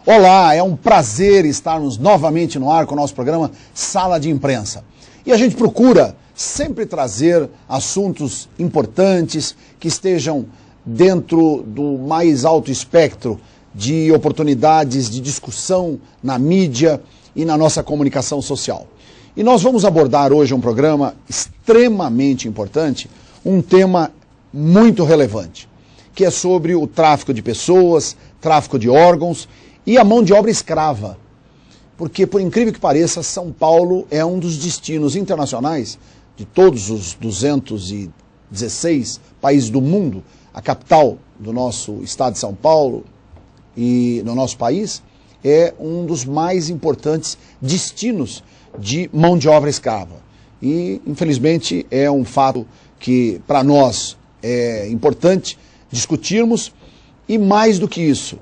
Olá, é um prazer estarmos novamente no ar com o nosso programa Sala de Imprensa. E a gente procura sempre trazer assuntos importantes que estejam dentro do mais alto espectro de oportunidades de discussão na mídia e na nossa comunicação social. E nós vamos abordar hoje um programa extremamente importante, um tema muito relevante, que é sobre o tráfico de pessoas, tráfico de órgãos e a mão de obra escrava. Porque, por incrível que pareça, São Paulo é um dos destinos internacionais de todos os 216 países do mundo, a capital do nosso estado de São Paulo e no nosso país, é um dos mais importantes destinos de mão de obra escrava. E, infelizmente, é um fato que, para nós, é importante discutirmos. E, mais do que isso,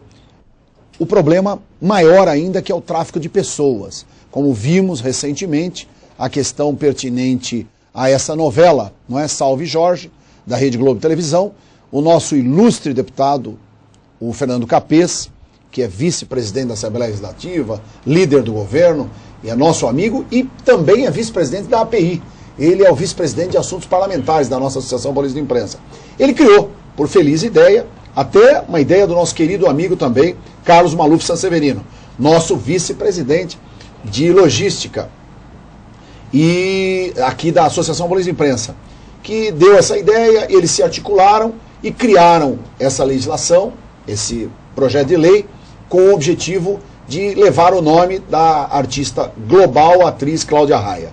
o problema maior ainda, que é o tráfico de pessoas. Como vimos recentemente, a questão pertinente a essa novela, não é? Salve Jorge, da Rede Globo Televisão, o nosso ilustre deputado, o Fernando Capês, que é vice-presidente da Assembleia Legislativa, líder do governo, e é nosso amigo, e também é vice-presidente da API. Ele é o vice-presidente de assuntos parlamentares da nossa Associação Paulista de Imprensa. Ele criou, por feliz ideia, até uma ideia do nosso querido amigo também, Carlos Maluf Sanseverino, nosso vice-presidente de logística, e aqui da Associação Paulista de Imprensa, que deu essa ideia, eles se articularam e criaram essa legislação, esse projeto de lei, com o objetivo de levar o nome da artista global, atriz Cláudia Raia.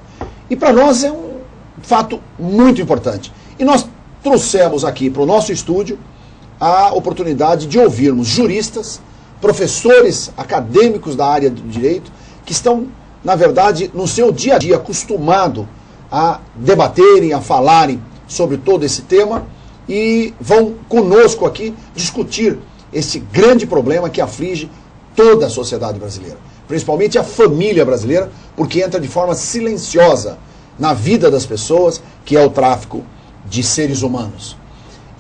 E para nós é um fato muito importante. E nós trouxemos aqui para o nosso estúdio a oportunidade de ouvirmos juristas, professores acadêmicos da área do direito, que estão, na verdade, no seu dia a dia acostumado a debaterem, a falarem sobre todo esse tema, e vão conosco aqui discutir esse grande problema que aflige toda a sociedade brasileira, principalmente a família brasileira, porque entra de forma silenciosa na vida das pessoas, que é o tráfico de seres humanos.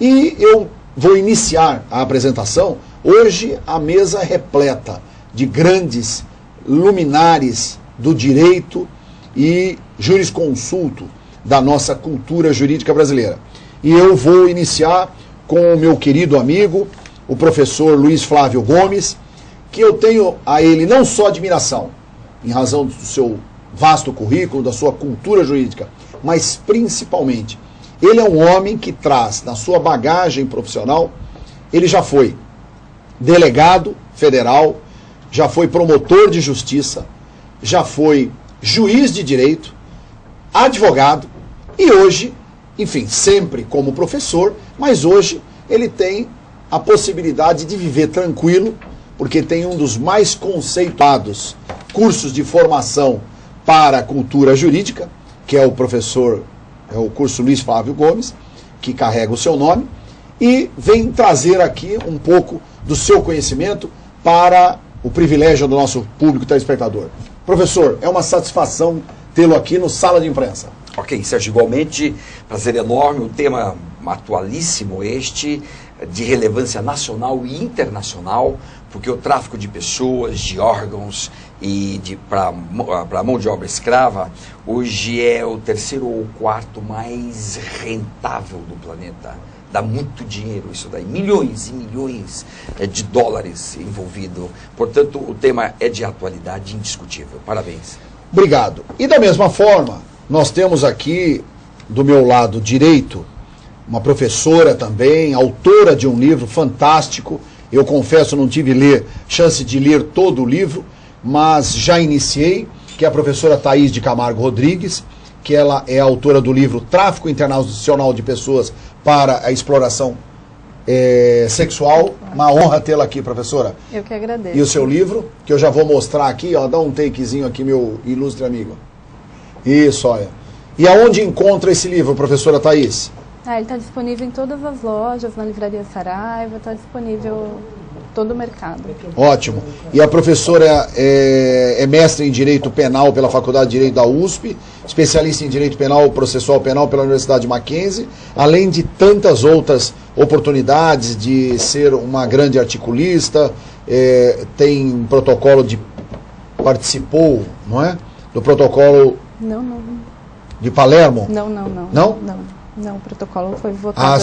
E eu vou iniciar a apresentação. Hoje a mesa é repleta de grandes luminares do direito e jurisconsulto da nossa cultura jurídica brasileira. E eu vou iniciar com o meu querido amigo, o professor Luiz Flávio Gomes, que eu tenho a ele não só admiração, em razão do seu vasto currículo, da sua cultura jurídica, mas principalmente, ele é um homem que traz na sua bagagem profissional, ele já foi delegado federal, já foi promotor de justiça, já foi juiz de direito, advogado e hoje, enfim, sempre como professor, mas hoje ele tem a possibilidade de viver tranquilo, porque tem um dos mais conceituados cursos de formação para a cultura jurídica, que é o curso Luiz Flávio Gomes, que carrega o seu nome, e vem trazer aqui um pouco do seu conhecimento para o privilégio do nosso público telespectador. Professor, é uma satisfação tê-lo aqui no Sala de Imprensa. Ok, Sérgio, igualmente, prazer enorme, um tema atualíssimo este, de relevância nacional e internacional, porque o tráfico de pessoas, de órgãos e para mão de obra escrava, hoje é o terceiro ou quarto mais rentável do planeta. Dá muito dinheiro isso daí, milhões e milhões de dólares envolvido. Portanto, o tema é de atualidade indiscutível. Parabéns. Obrigado. E da mesma forma, nós temos aqui, do meu lado direito, uma professora também, autora de um livro fantástico. Eu confesso, não tive chance de ler todo o livro, mas já iniciei, que é a professora Thaís de Camargo Rodrigues, que ela é autora do livro Tráfico Internacional de Pessoas para a Exploração Sexual. Uma honra tê-la aqui, professora. Eu que agradeço. E o seu livro, que eu já vou mostrar aqui, ó, dá um takezinho aqui, meu ilustre amigo. Isso, olha. E aonde encontra esse livro, professora Thaís? Ele está disponível em todas as lojas, na Livraria Saraiva, está disponível em todo o mercado. Ótimo. E a professora é mestre em Direito Penal pela Faculdade de Direito da USP, especialista em Direito Penal Processual Penal pela Universidade Mackenzie, além de tantas outras oportunidades de ser uma grande articulista, tem um protocolo participou, não é? Do protocolo de Palermo? Não? Não, o protocolo foi votado.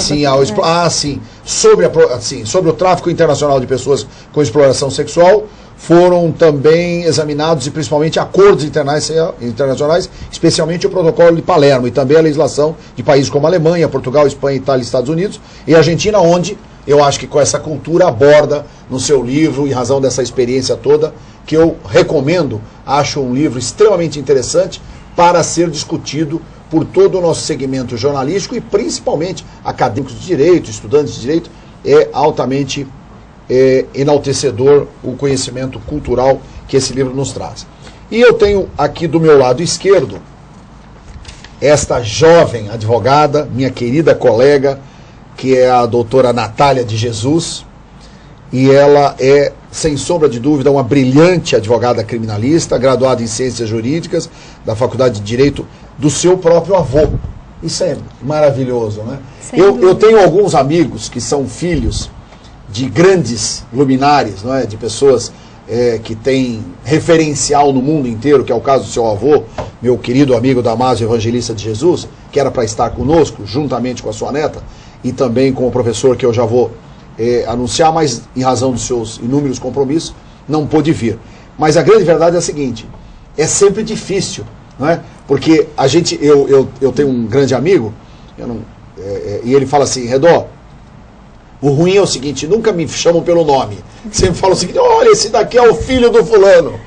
Sim. Sobre o tráfico internacional de pessoas com exploração sexual, foram também examinados e principalmente acordos internacionais, especialmente o protocolo de Palermo e também a legislação de países como Alemanha, Portugal, Espanha, Itália, Estados Unidos e Argentina, onde eu acho que com essa cultura aborda no seu livro, em razão dessa experiência toda, que eu recomendo, acho um livro extremamente interessante para ser discutido por todo o nosso segmento jornalístico e principalmente acadêmicos de direito, estudantes de direito, é altamente enaltecedor o conhecimento cultural que esse livro nos traz. E eu tenho aqui do meu lado esquerdo esta jovem advogada, minha querida colega, que é a doutora Natália de Jesus, e ela é, sem sombra de dúvida, uma brilhante advogada criminalista, graduada em Ciências Jurídicas, da Faculdade de Direito do seu próprio avô. Isso é maravilhoso, né? Eu tenho alguns amigos que são filhos de grandes luminares, não é? De pessoas que têm referencial no mundo inteiro, que é o caso do seu avô, meu querido amigo Damásio Evangelista de Jesus, que era para estar conosco, juntamente com a sua neta, e também com o professor que eu já vou anunciar, mas em razão dos seus inúmeros compromissos, não pôde vir. Mas a grande verdade é a seguinte, é sempre difícil, não é? Porque eu tenho um grande amigo, e ele fala assim, Redó, o ruim é o seguinte, nunca me chamam pelo nome, sempre falam o seguinte, olha, esse daqui é o filho do fulano.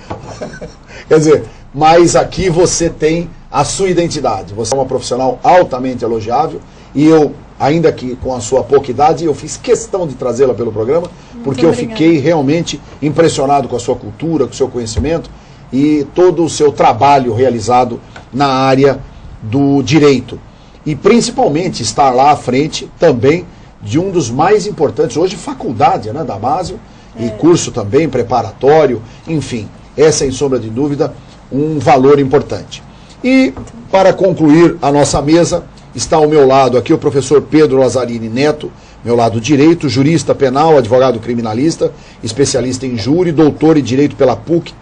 Quer dizer, mas aqui você tem a sua identidade, você é uma profissional altamente elogiável, e eu, ainda que com a sua pouca idade, eu fiz questão de trazê-la pelo programa, porque eu fiquei realmente impressionado com a sua cultura, com o seu conhecimento e todo o seu trabalho realizado na área do direito. E principalmente estar lá à frente também de um dos mais importantes, hoje faculdade, né, Damásio, e curso também preparatório, enfim, é sem sombra de dúvida um valor importante. E para concluir a nossa mesa, está ao meu lado aqui o professor Pedro Lazzarini Neto, meu lado direito, jurista penal, advogado criminalista, especialista em júri, doutor em direito pela PUC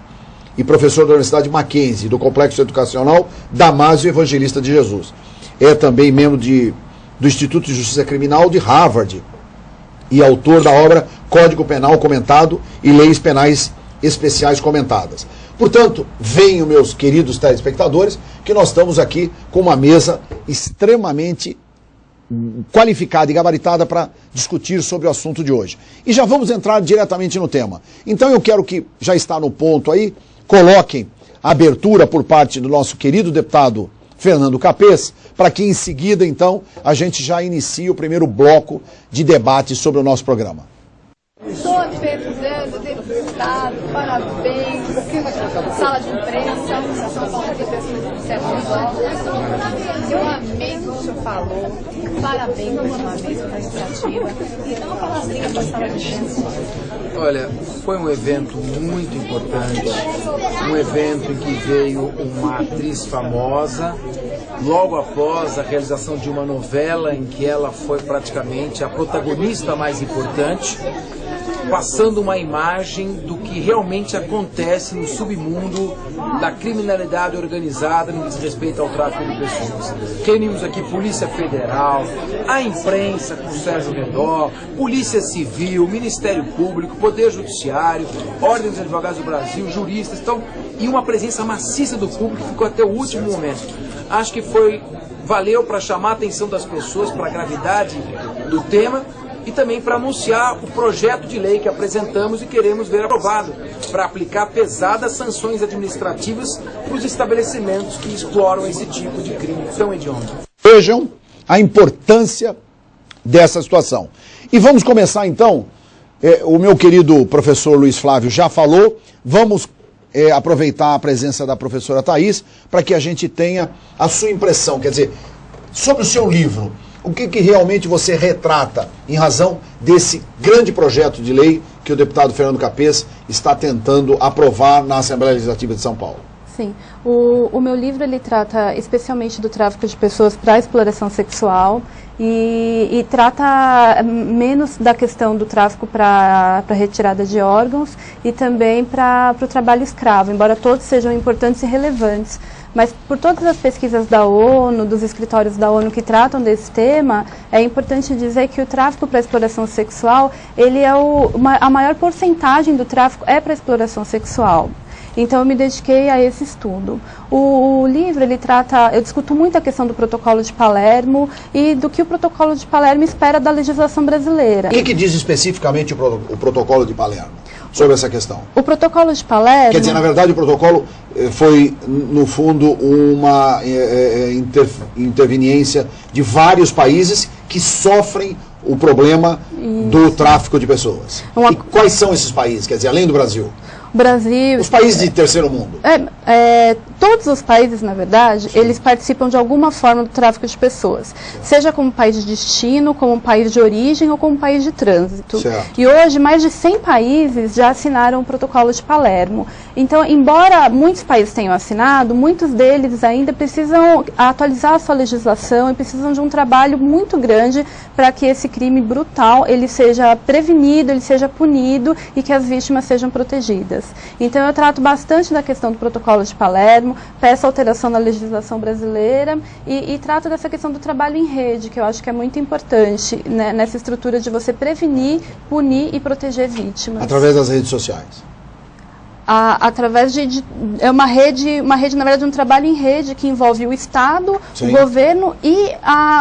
e professor da Universidade Mackenzie, do Complexo Educacional Damásio Evangelista de Jesus. É também membro do Instituto de Justiça Criminal de Harvard e autor da obra Código Penal Comentado e Leis Penais Especiais Comentadas. Portanto, venham, meus queridos telespectadores, que nós estamos aqui com uma mesa extremamente qualificada e gabaritada para discutir sobre o assunto de hoje. E já vamos entrar diretamente no tema. Então eu quero que, já está no ponto aí, coloquem a abertura por parte do nosso querido deputado Fernando Capês, para que em seguida, então, a gente já inicie o primeiro bloco de debate sobre o nosso programa. Todos felizando, deputado, parabéns, sala de imprensa, São Paulo de pessoas do século XIX. Eu amei o que o senhor falou, parabéns mais uma vez pela iniciativa. E dá uma palavrinha para a sala de imprensa. Olha, foi um evento muito importante, um evento em que veio uma atriz famosa, logo após a realização de uma novela em que ela foi praticamente a protagonista mais importante, passando uma imagem do que realmente acontece no submundo da criminalidade organizada no que diz respeito ao tráfico de pessoas. Reunimos aqui Polícia Federal, a imprensa com o Sérgio Redó, Polícia Civil, Ministério Público, Poder Judiciário, Ordem dos Advogados do Brasil, juristas, então, e uma presença maciça do público que ficou até o último momento. Acho que valeu para chamar a atenção das pessoas para a gravidade do tema e também para anunciar o projeto de lei que apresentamos e queremos ver aprovado, para aplicar pesadas sanções administrativas para os estabelecimentos que exploram esse tipo de crime tão hediondo. Vejam a importância dessa situação. E vamos começar então, o meu querido professor Luiz Flávio já falou, vamos aproveitar a presença da professora Thaís para que a gente tenha a sua impressão, quer dizer, sobre o seu livro. O que realmente você retrata em razão desse grande projeto de lei que o deputado Fernando Capês está tentando aprovar na Assembleia Legislativa de São Paulo? Sim, o meu livro ele trata especialmente do tráfico de pessoas para exploração sexual e trata menos da questão do tráfico para retirada de órgãos e também para o trabalho escravo, embora todos sejam importantes e relevantes. Mas por todas as pesquisas da ONU, dos escritórios da ONU que tratam desse tema, é importante dizer que o tráfico para exploração sexual, ele é a maior porcentagem do tráfico é para exploração sexual. Então eu me dediquei a esse estudo. O livro, ele trata, eu discuto muito a questão do protocolo de Palermo e do que o protocolo de Palermo espera da legislação brasileira. O que diz especificamente o protocolo de Palermo sobre essa questão? O protocolo de Palermo... Quer dizer, na verdade o protocolo foi, no fundo, uma interveniência de vários países que sofrem o problema do tráfico de pessoas. E quais são esses países? Quer dizer, além do Brasil? Brasil... Os países de terceiro mundo. Todos os países, na verdade, sim, eles participam de alguma forma do tráfico de pessoas. Seja como país de destino, como país de origem ou como país de trânsito. Certo. E hoje, mais de 100 países já assinaram o protocolo de Palermo. Então, embora muitos países tenham assinado, muitos deles ainda precisam atualizar a sua legislação e precisam de um trabalho muito grande para que esse crime brutal ele seja prevenido, ele seja punido e que as vítimas sejam protegidas. Então eu trato bastante da questão do protocolo de Palermo, peço alteração na legislação brasileira e trato dessa questão do trabalho em rede, que eu acho que é muito importante, né, nessa estrutura de você prevenir, punir e proteger vítimas. Através das redes sociais? Através é uma rede, na verdade, um trabalho em rede que envolve o Estado, sim, o governo e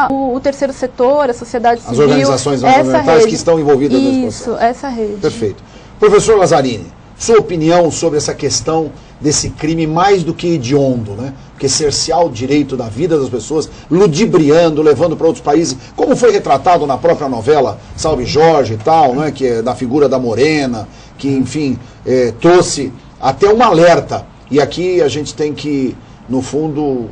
o terceiro setor, a sociedade civil. As organizações não governamentais que estão envolvidas nesse processo. Isso, essa rede. Perfeito. Professor Lazzarini, sua opinião sobre essa questão desse crime mais do que hediondo, né? Porque cercear o direito da vida das pessoas, ludibriando, levando para outros países, como foi retratado na própria novela Salve Jorge e tal, né? Que é da figura da Morena, que, enfim, trouxe até um alerta. E aqui a gente tem que, no fundo,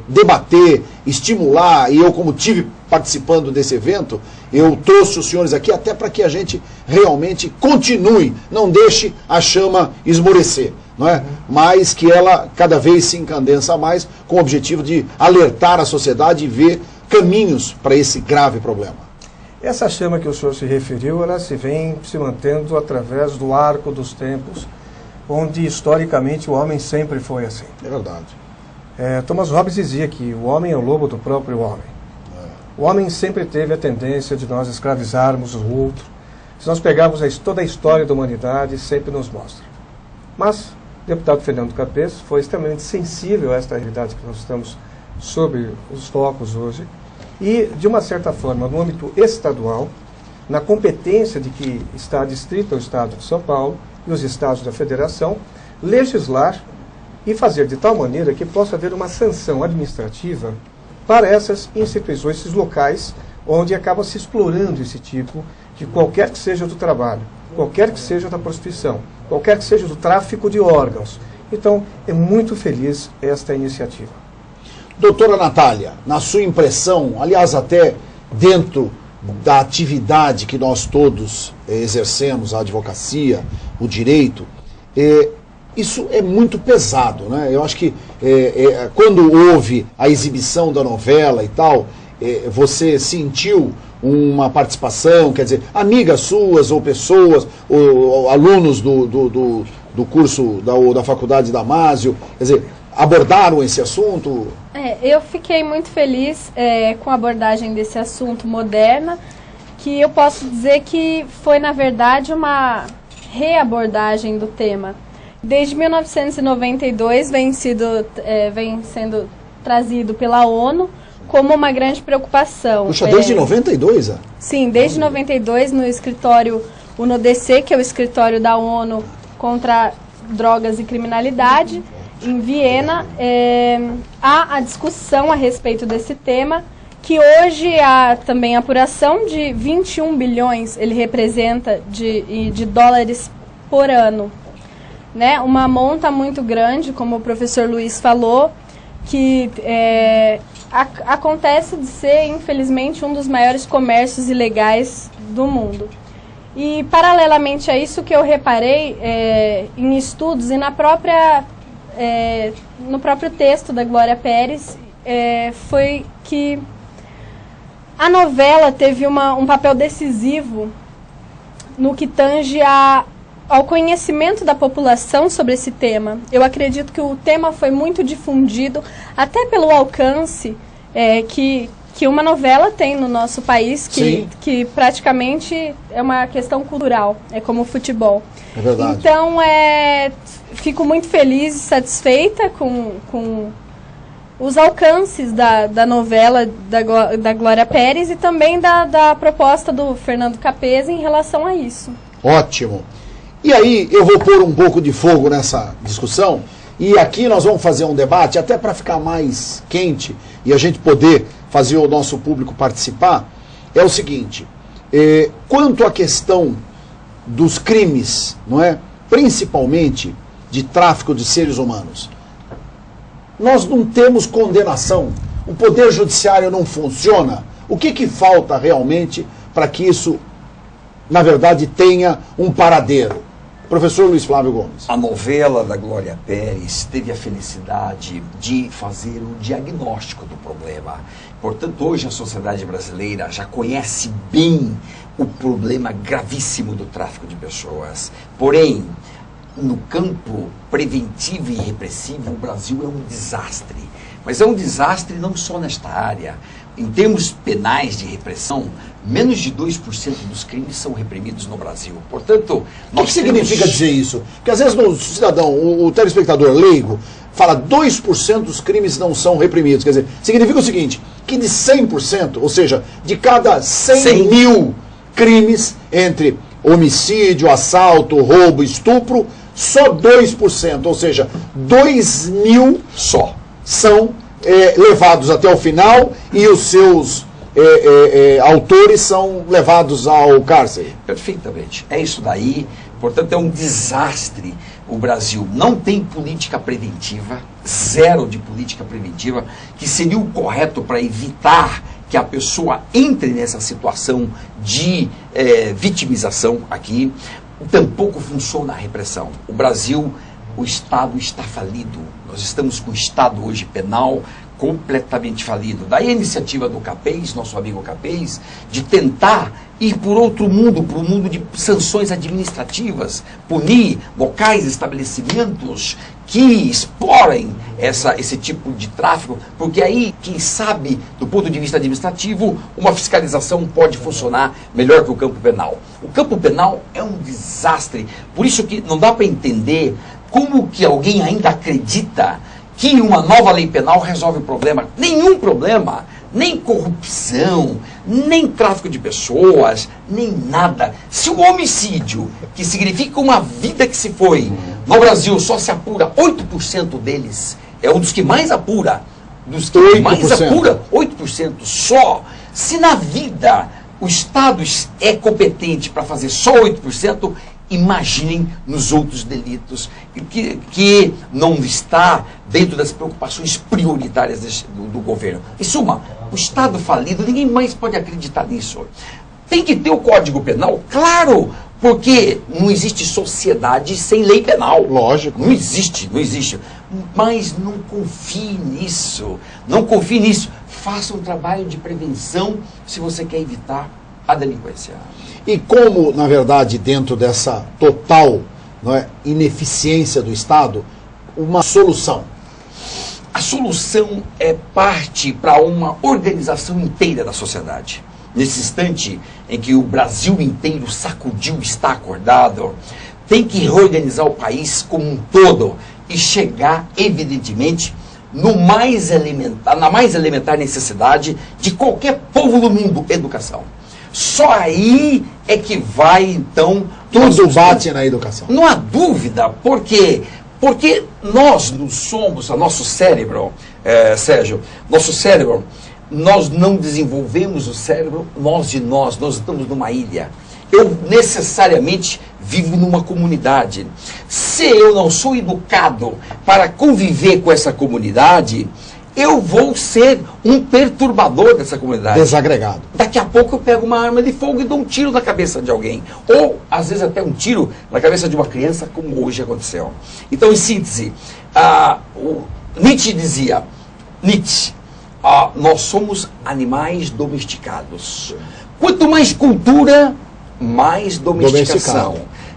debater, estimular, e eu, como tive participando desse evento, eu trouxe os senhores aqui até para que a gente realmente continue, não deixe a chama esmorecer, não é? Mas que ela cada vez se encandeça mais com o objetivo de alertar a sociedade e ver caminhos para esse grave problema. Essa chama que o senhor se referiu, ela vem se mantendo através do arco dos tempos, onde historicamente o homem sempre foi assim. É verdade. Thomas Hobbes dizia que o homem é o lobo do próprio homem. O homem sempre teve a tendência de nós escravizarmos o outro. Se nós pegarmos toda a história da humanidade, sempre nos mostra. Mas o deputado Fernando Capês foi extremamente sensível a esta realidade que nós estamos sob os focos hoje. E, de uma certa forma, no âmbito estadual, na competência de que está adstrito ao Estado de São Paulo e os Estados da Federação, legislar e fazer de tal maneira que possa haver uma sanção administrativa para essas instituições, esses locais, onde acaba se explorando esse tipo de qualquer que seja do trabalho, qualquer que seja da prostituição, qualquer que seja do tráfico de órgãos. Então, é muito feliz esta iniciativa. Doutora Natália, na sua impressão, aliás, até dentro da atividade que nós todos exercemos, a advocacia, o direito, isso é muito pesado, né? Eu acho que quando houve a exibição da novela e tal, você sentiu uma participação, quer dizer, amigas suas ou pessoas, ou alunos do curso da Faculdade Damásio, quer dizer, abordaram esse assunto? Eu fiquei muito feliz com a abordagem desse assunto moderna, que eu posso dizer que foi, na verdade, uma reabordagem do tema. Desde 1992 vem sendo trazido pela ONU como uma grande preocupação. Puxa, desde 92? Sim, desde 92 no escritório UNODC, que é o escritório da ONU contra drogas e criminalidade, em Viena, há a discussão a respeito desse tema, que hoje há também apuração de 21 bilhões, ele representa, de dólares por ano. Né? Uma monta muito grande, como o professor Luiz falou, que acontece de ser, infelizmente, um dos maiores comércios ilegais do mundo. E, paralelamente a isso, que eu reparei em estudos e na própria no próprio texto da Glória Pérez, foi que a novela teve um papel decisivo no que tange ao conhecimento da população sobre esse tema. Eu acredito que o tema foi muito difundido, até pelo alcance que uma novela tem no nosso país, que praticamente é uma questão cultural, é como o futebol. É verdade. Então, fico muito feliz e satisfeita com os alcances da novela da Glória Pérez e também da proposta do Fernando Capesa em relação a isso. Ótimo. E aí eu vou pôr um pouco de fogo nessa discussão e aqui nós vamos fazer um debate até para ficar mais quente e a gente poder fazer o nosso público participar. É o seguinte, quanto à questão dos crimes, não é? Principalmente de tráfico de seres humanos, nós não temos condenação, o poder judiciário não funciona. O que falta realmente para que isso, na verdade, tenha um paradeiro? Professor Luiz Flávio Gomes. A novela da Glória Pérez teve a felicidade de fazer um diagnóstico do problema. Portanto, hoje a sociedade brasileira já conhece bem o problema gravíssimo do tráfico de pessoas. Porém, no campo preventivo e repressivo, o Brasil é um desastre. Mas é um desastre não só nesta área. Em termos penais de repressão, menos de 2% dos crimes são reprimidos no Brasil. Portanto, o que significa dizer isso? Porque às vezes o cidadão, o telespectador leigo, fala 2% dos crimes não são reprimidos. Quer dizer, significa o seguinte, que de 100%, ou seja, de cada 100 mil crimes entre homicídio, assalto, roubo, estupro, só 2%, ou seja, 2.000 só são levados até o final e os seus autores são levados ao cárcere. Perfeitamente. É isso daí. Portanto, é um desastre. O Brasil não tem política preventiva, zero de política preventiva, que seria o correto para evitar que a pessoa entre nessa situação de vitimização aqui. Tampouco funciona a repressão. O Brasil, o Estado está falido. Nós estamos com o Estado hoje penal completamente falido. Daí a iniciativa do Capês, nosso amigo Capês, de tentar ir por outro mundo, para o mundo de sanções administrativas, punir locais, estabelecimentos que explorem esse tipo de tráfico, porque aí, quem sabe, do ponto de vista administrativo, uma fiscalização pode funcionar melhor que o campo penal. O campo penal é um desastre, por isso que não dá para entender como que alguém ainda acredita que uma nova lei penal resolve o problema. Nenhum problema, nem corrupção, nem tráfico de pessoas, nem nada. Se o homicídio, que significa uma vida que se foi, no Brasil só se apura 8% deles, é um dos que mais apura, dos que 8%. Mais apura, 8% só. Se na vida o Estado é competente para fazer só 8%, imaginem nos outros delitos que não está dentro das preocupações prioritárias do governo. Em suma, o Estado falido, ninguém mais pode acreditar nisso. Tem que ter o Código Penal, claro, porque não existe sociedade sem lei penal. Lógico. Não existe. Mas não confie nisso. Não confie nisso. Faça um trabalho de prevenção se você quer evitar a delinquência. E como, na verdade, dentro dessa total ineficiência do Estado, uma solução? A solução é parte para uma organização inteira da sociedade. Nesse instante em que o Brasil inteiro sacudiu, está acordado, tem que reorganizar o país como um todo e chegar, evidentemente, na mais elementar necessidade de qualquer povo do mundo, educação. Só aí é que vai, então... Tudo bate na educação. Não há dúvida. Por quê? Porque nós não somos, o nosso cérebro, Sérgio, nosso cérebro, nós não desenvolvemos o cérebro, nós estamos numa ilha. Eu necessariamente vivo numa comunidade. Se eu não sou educado para conviver com essa comunidade, eu vou ser um perturbador dessa comunidade. Desagregado. Daqui a pouco eu pego uma arma de fogo e dou um tiro na cabeça de alguém. Ou, às vezes, até um tiro na cabeça de uma criança, como hoje aconteceu. Então, em síntese, o Nietzsche dizia, nós somos animais domesticados. Quanto mais cultura, mais domesticação.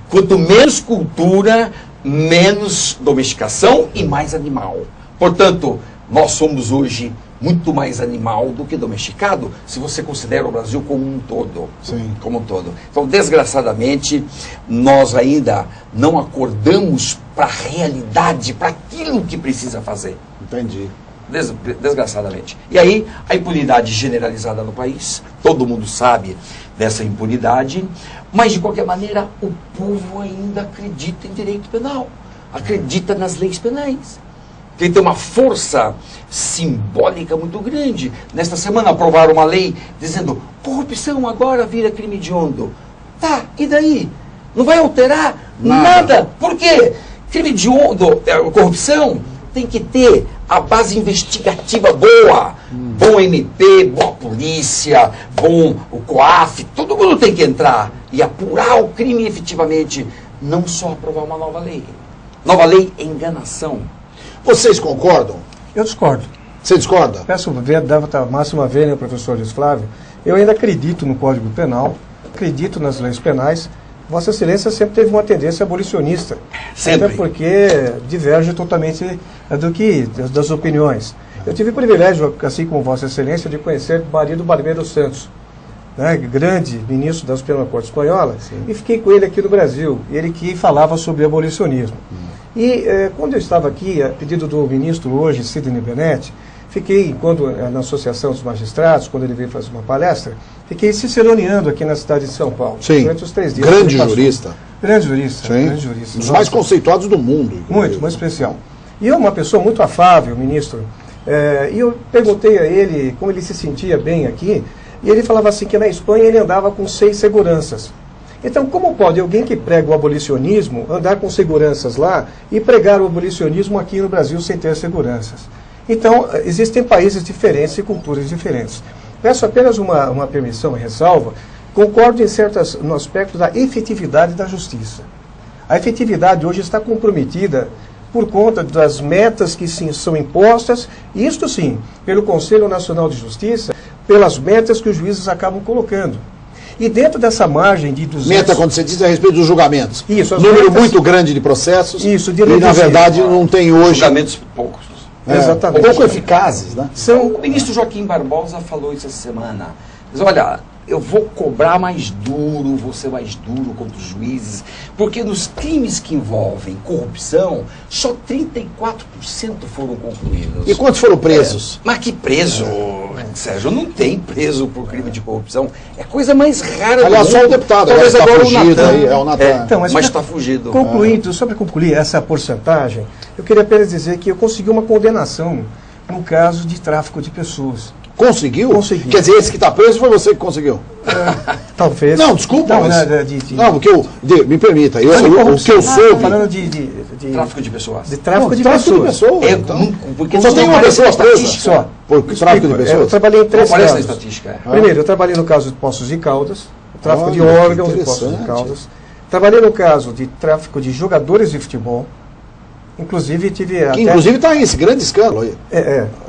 Quanto menos cultura, menos domesticação e mais animal. Portanto, nós somos hoje muito mais animal do que domesticado, se você considera o Brasil como um todo. Sim. Como um todo. Então, desgraçadamente, nós ainda não acordamos para a realidade, para aquilo que precisa fazer. Entendi. Desgraçadamente. E aí, a impunidade generalizada no país, todo mundo sabe dessa impunidade, mas de qualquer maneira, o povo ainda acredita em direito penal, acredita nas leis penais. Ele tem uma força simbólica muito grande. Nesta semana aprovaram uma lei dizendo corrupção agora vira crime hediondo. Tá, e daí? Não vai alterar nada. Por quê? Crime hediondo, corrupção, tem que ter a base investigativa boa. Bom MP, boa polícia, bom o COAF, todo mundo tem que entrar e apurar o crime efetivamente. Não só aprovar uma nova lei. Nova lei é enganação. Vocês concordam? Eu discordo. Você discorda? Peço a máxima vez, né, professor Luiz Flávio. Eu ainda acredito no Código Penal, acredito nas leis penais. Vossa Excelência sempre teve uma tendência abolicionista. Sempre. Até porque diverge totalmente das opiniões. Eu tive o privilégio, assim como Vossa Excelência, de conhecer Marido Barbeiro Santos, né, grande ministro da Suprema Corte Espanhola, e fiquei com ele aqui no Brasil, ele que falava sobre abolicionismo. E quando eu estava aqui, a pedido do ministro hoje, Sidney Bennett, fiquei, na Associação dos Magistrados, quando ele veio fazer uma palestra, fiquei ciceroneando aqui na cidade de São Paulo. Sim. Durante os 3 dias. Grande jurista. Grande jurista. Sim. Grande jurista. Um dos mais conceituados do mundo. Muito especial. E eu, uma pessoa muito afável, ministro, e eu perguntei a ele como ele se sentia bem aqui, e ele falava assim que na Espanha ele andava com 6 seguranças. Então, como pode alguém que prega o abolicionismo andar com seguranças lá e pregar o abolicionismo aqui no Brasil sem ter seguranças? Então, existem países diferentes e culturas diferentes. Peço apenas uma permissão e ressalva. Concordo no aspecto da efetividade da justiça. A efetividade hoje está comprometida por conta das metas que sim, são impostas, isto sim, pelo Conselho Nacional de Justiça, pelas metas que os juízes acabam colocando. E dentro dessa margem de 200... Meta, quando você diz, a respeito dos julgamentos. Isso, as número metas... muito grande de processos. Isso, de e, reduzir. na verdade, não tem hoje... Julgamentos poucos. Exatamente. Pouco eficazes, né? O ministro Joaquim Barbosa falou isso essa semana. Diz, olha, eu vou cobrar mais duro, vou ser mais duro contra os juízes, porque nos crimes que envolvem corrupção, só 34% foram concluídos. E quantos foram presos? Mas que preso, Sérgio? Não tem preso por crime de corrupção. É a coisa mais rara Aliás, do só o mundo. deputado, Talvez agora agora está o fugido Natan. aí, é o Natan. Então, mas está fugido. Concluindo, só para concluir essa porcentagem, eu queria apenas dizer que eu consegui uma condenação no caso de tráfico de pessoas. Conseguiu? Consegui. Quer dizer, esse que está preso foi você que conseguiu? Talvez. Não, desculpa, Não, mas... não, porque me permita, o que eu soube... Estou falando de Tráfico de pessoas. de tráfico de tráfico pessoas. Então, Porque só não tem uma aparece pessoa na presa estatística. Só. por tráfico de Eu pessoas? trabalhei em Não 3 aparece na casos. estatística. Primeiro, eu trabalhei no caso de Poços de Caldas, tráfico de Olha, que órgãos de Poços de interessante. Caldas. Trabalhei no caso de tráfico de jogadores de futebol. Inclusive, tive Que até... inclusive está em esse grande escândalo aí.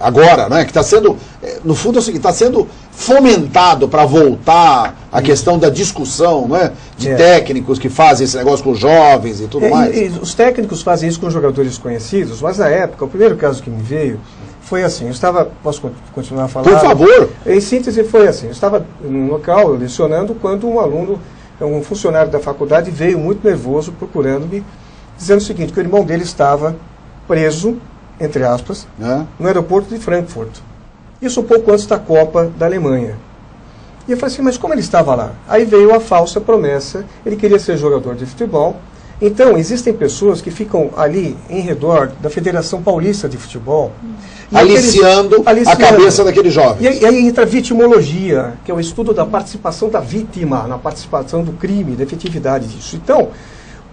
Agora, né? Que está sendo, no fundo, é o seguinte, está sendo fomentado para voltar a questão da discussão, né? De técnicos que fazem esse negócio com jovens e tudo mais. E os técnicos fazem isso com jogadores conhecidos, mas na época, o primeiro caso que me veio foi assim, eu estava... Posso continuar a falar? Por favor. Em síntese, foi assim, eu estava num local lecionando quando um aluno, um funcionário da faculdade, veio muito nervoso procurando-me, dizendo o seguinte, que o irmão dele estava preso, entre aspas, no aeroporto de Frankfurt. Isso um pouco antes da Copa da Alemanha. E eu falei assim, mas como ele estava lá? Aí veio a falsa promessa, ele queria ser jogador de futebol. Então, existem pessoas que ficam ali em redor da Federação Paulista de Futebol, Aliciando a cabeça daquele jovem. E aí entra a vitimologia, que é o estudo da participação da vítima, na participação do crime, da efetividade disso. Então,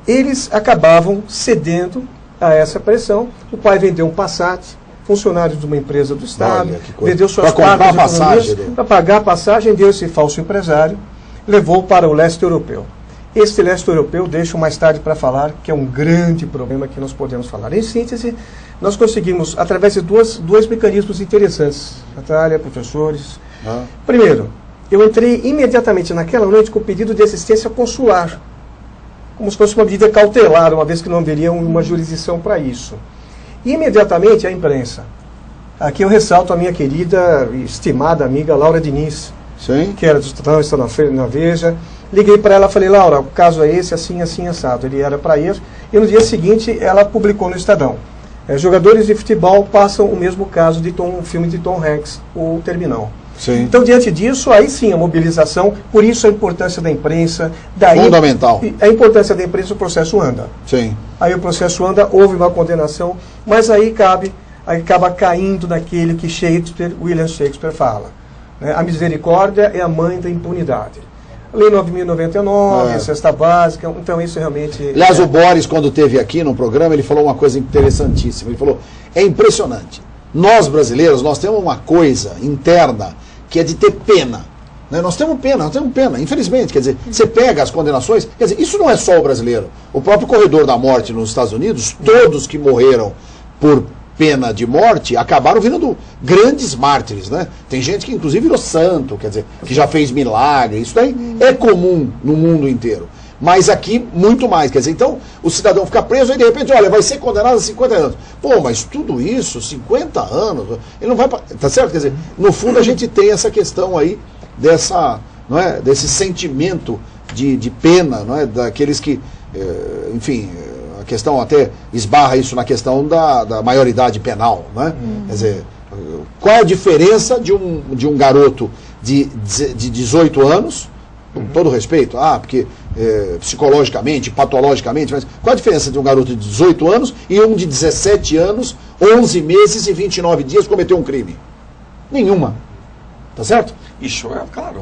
eles acabavam cedendo a essa pressão. O pai vendeu um Passat, funcionário de uma empresa do Estado, Olha, que coisa. vendeu suas Pra comprar partes a passagem, né? para pagar a passagem, deu esse falso empresário, levou para o leste europeu. Este leste europeu, deixo mais tarde para falar, que é um grande problema que nós podemos falar. Em síntese, nós conseguimos, através de dois mecanismos interessantes, Natália, professores. Primeiro, eu entrei imediatamente naquela noite com o pedido de assistência consular, como se fosse uma medida cautelar, uma vez que não haveria uma jurisdição para isso. E imediatamente a imprensa. Aqui eu ressalto a minha querida e estimada amiga Laura Diniz, Sim. que era do Estadão, está na Veja. Liguei para ela e falei, Laura, o caso é esse, assim, assim, assado. Ele era para ir. E no dia seguinte ela publicou no Estadão. Jogadores de futebol passam o mesmo caso de um filme de Tom Hanks, O Terminal. Sim. Então, diante disso, aí sim a mobilização, por isso a importância da imprensa. Daí, fundamental. A importância da imprensa, o processo anda. Sim. Aí o processo anda, houve uma condenação, mas aí acaba caindo naquele que William Shakespeare fala. Né? A misericórdia é a mãe da impunidade. Lei 9.099, cesta básica, então isso realmente... Aliás, o Boris, quando esteve aqui no programa, ele falou uma coisa interessantíssima. Ele falou, é impressionante. Nós, brasileiros, nós temos uma coisa interna que é de ter pena. Né? Nós temos pena, infelizmente. Quer dizer, você pega as condenações, quer dizer, isso não é só o brasileiro. O próprio corredor da morte nos Estados Unidos, todos que morreram por pena de morte acabaram virando grandes mártires, né? Tem gente que inclusive virou santo, quer dizer, que já fez milagre. Isso daí é comum no mundo inteiro. Mas aqui, muito mais. Quer dizer, então, o cidadão fica preso e de repente, olha, vai ser condenado a 50 anos. Pô, mas tudo isso, 50 anos, ele não vai... Tá certo? Quer dizer, no fundo a gente tem essa questão aí não é, desse sentimento de pena, não é, daqueles que, enfim, a questão até esbarra isso na questão da maioridade penal, né? Quer dizer, qual é a diferença de um garoto de 18 anos, com todo respeito, porque psicologicamente, patologicamente, mas qual a diferença de um garoto de 18 anos e um de 17 anos, 11 meses e 29 dias cometeu um crime? Nenhuma. Tá certo? Isso é claro,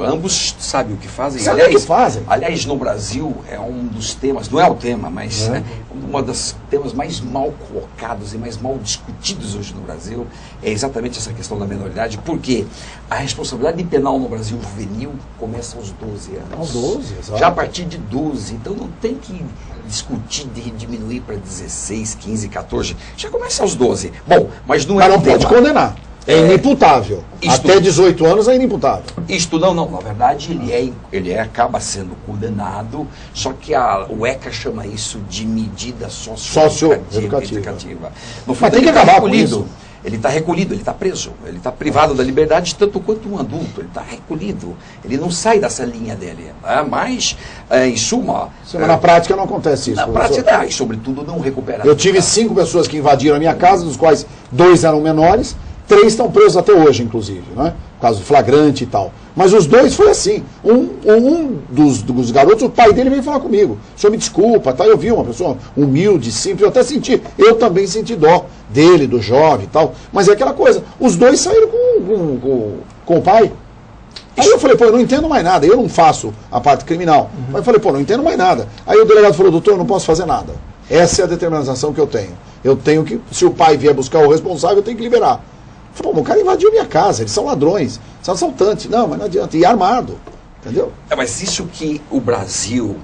ambos sabem o que fazem. Sabem o que fazem. Aliás, no Brasil é um dos temas, não é o tema, mas um dos temas mais mal colocados e mais mal discutidos hoje no Brasil é exatamente essa questão da menoridade, porque a responsabilidade penal no Brasil juvenil começa aos 12 anos. Aos 12, exato. Já a partir de 12, então não tem que discutir de diminuir para 16, 15, 14, já começa aos 12. Bom, mas não é mas o não tema. pode condenar. É inimputável. Até 18 anos é inimputável. Isto não, na verdade ele acaba sendo condenado, só que o ECA chama isso de medida socioeducativa. No fundo, mas tem que acabar com isso. Ele está recolhido, ele está preso, ele está privado da liberdade tanto quanto um adulto, ele está recolhido, ele não sai dessa linha dele. Mas, em suma... Mas na prática não acontece isso. Na prática, e sobretudo não recupera. Eu tive 5 pessoas que invadiram a minha casa, dos quais 2 eram menores, 3 estão presos até hoje, inclusive, né? Por causa do flagrante e tal. Mas os 2 foi assim. Um dos garotos, o pai dele veio falar comigo. O senhor me desculpa, tá? Eu vi uma pessoa humilde, simples, eu até senti. Eu também senti dó dele, do jovem e tal. Mas é aquela coisa. Os 2 saíram com o pai. Aí eu falei, pô, eu não entendo mais nada. Eu não faço a parte criminal. Mas eu falei, pô, não entendo mais nada. Aí o delegado falou, doutor, eu não posso fazer nada. Essa é a determinação que eu tenho. Eu tenho que, se o pai vier buscar o responsável, eu tenho que liberar. Pô, o cara invadiu minha casa, eles são ladrões, são assaltantes. Não, mas não adianta. E armado, entendeu? Mas isso que o Brasil,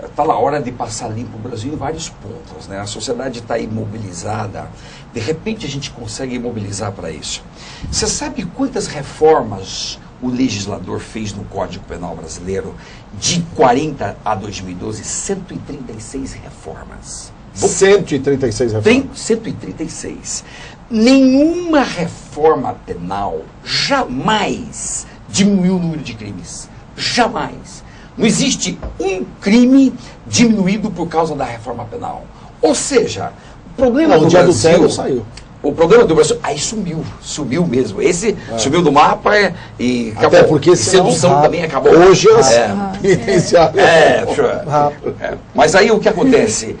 está na hora de passar limpo o Brasil em vários pontos, né? A sociedade está imobilizada. De repente a gente consegue imobilizar para isso. Você sabe quantas reformas o legislador fez no Código Penal brasileiro? De 40 a 2012, 136 reformas. 136 reformas. Tem 136. Nenhuma reforma penal jamais diminuiu o número de crimes. Jamais. Não existe um crime diminuído por causa da reforma penal. Ou seja, o problema do Brasil... saiu. O problema do Brasil... Aí sumiu mesmo. Esse sumiu do mapa e acabou. Até porque sedução também acabou. Hoje Mas aí o que acontece?